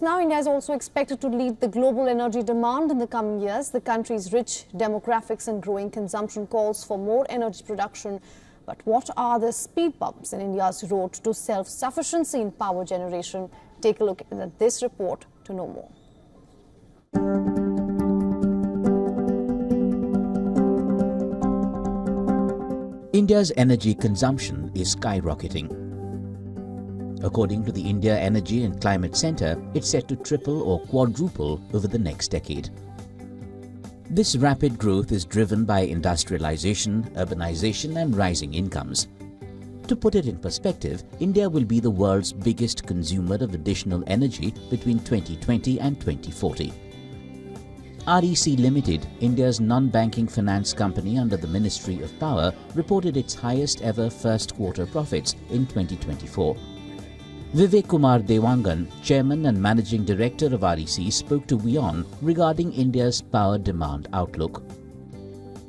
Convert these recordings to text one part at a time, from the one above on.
Now, India is also expected to lead the global energy demand in the coming years. The country's rich demographics and growing consumption calls for more energy production. But what are the speed bumps in India's road to self-sufficiency in power generation? Take a look at this report to know more. India's energy consumption is skyrocketing. According to the India Energy and Climate Centre, it's set to triple or quadruple over the next decade. This rapid growth is driven by industrialization, urbanization and rising incomes. To put it in perspective, India will be the world's biggest consumer of additional energy between 2020 and 2040. REC Limited, India's non-banking finance company under the Ministry of Power, reported its highest ever first quarter profits in 2024. Vivek Kumar Dewangan, Chairman and Managing Director of REC, spoke to WION regarding India's power demand outlook.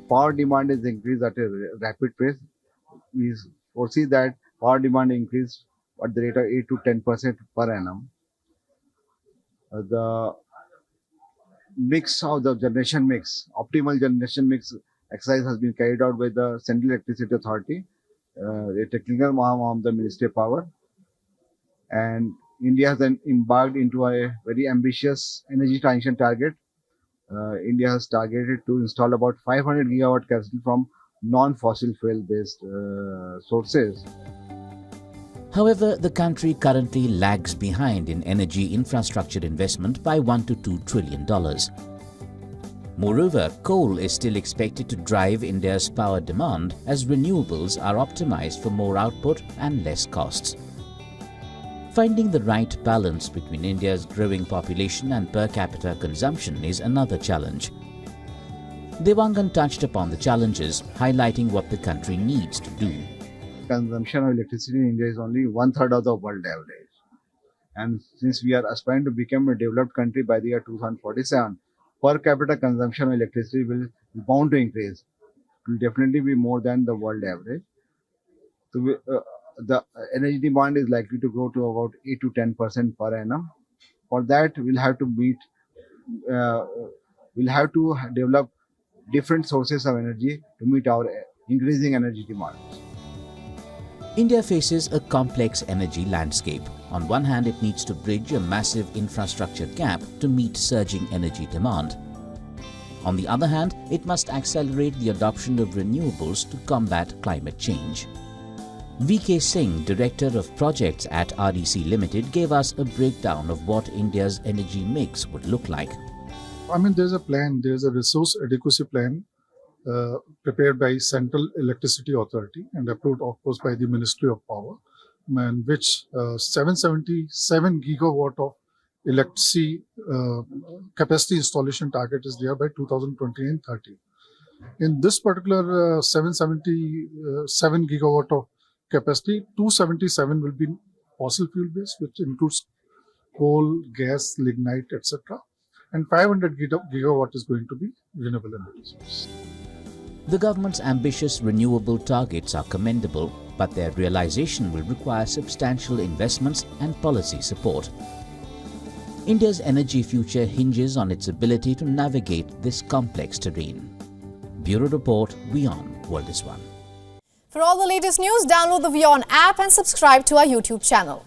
Power demand is increased at a rapid pace. We foresee that power demand increase at the rate of 8 to 10% per annum. The mix of the generation mix, optimal generation mix exercise has been carried out by the Central Electricity Authority, a technical arm of the Ministry of Power. And India has then embarked into a very ambitious energy transition target. India has targeted to install about 500 gigawatt capacity from non-fossil fuel based sources. However, the country currently lags behind in energy infrastructure investment by $1 to $2 trillion. Moreover, coal is still expected to drive India's power demand as renewables are optimized for more output and less costs. Finding the right balance between India's growing population and per capita consumption is another challenge. Dewangan touched upon the challenges, highlighting what the country needs to do. Consumption of electricity in India is only 1/3 of the world average. And since we are aspiring to become a developed country by the year 2047, per capita consumption of electricity will be bound to increase. It will definitely be more than the world average. So the energy demand is likely to grow to about 8 to 10% per annum. For that, we'll have to develop different sources of energy to meet our increasing energy demands. India faces a complex energy landscape. On one hand, it needs to bridge a massive infrastructure gap to meet surging energy demand. On the other hand, it must accelerate the adoption of renewables to combat climate change. V.K. Singh, Director of Projects at REC Limited, gave us a breakdown of what India's energy mix would look like. There's a plan, there's a resource adequacy plan prepared by Central Electricity Authority and approved, of course, by the Ministry of Power, in which 777 gigawatt of electricity capacity installation target is there by 2020 and 30. In this particular 777 gigawatt of capacity, 277 will be fossil fuel based, which includes coal, gas, lignite, etc. And 500 gigawatt is going to be renewable energy source. The government's ambitious renewable targets are commendable, but their realization will require substantial investments and policy support. India's energy future hinges on its ability to navigate this complex terrain. Bureau Report, WION World is One. For all the latest news, download the WION app and subscribe to our YouTube channel.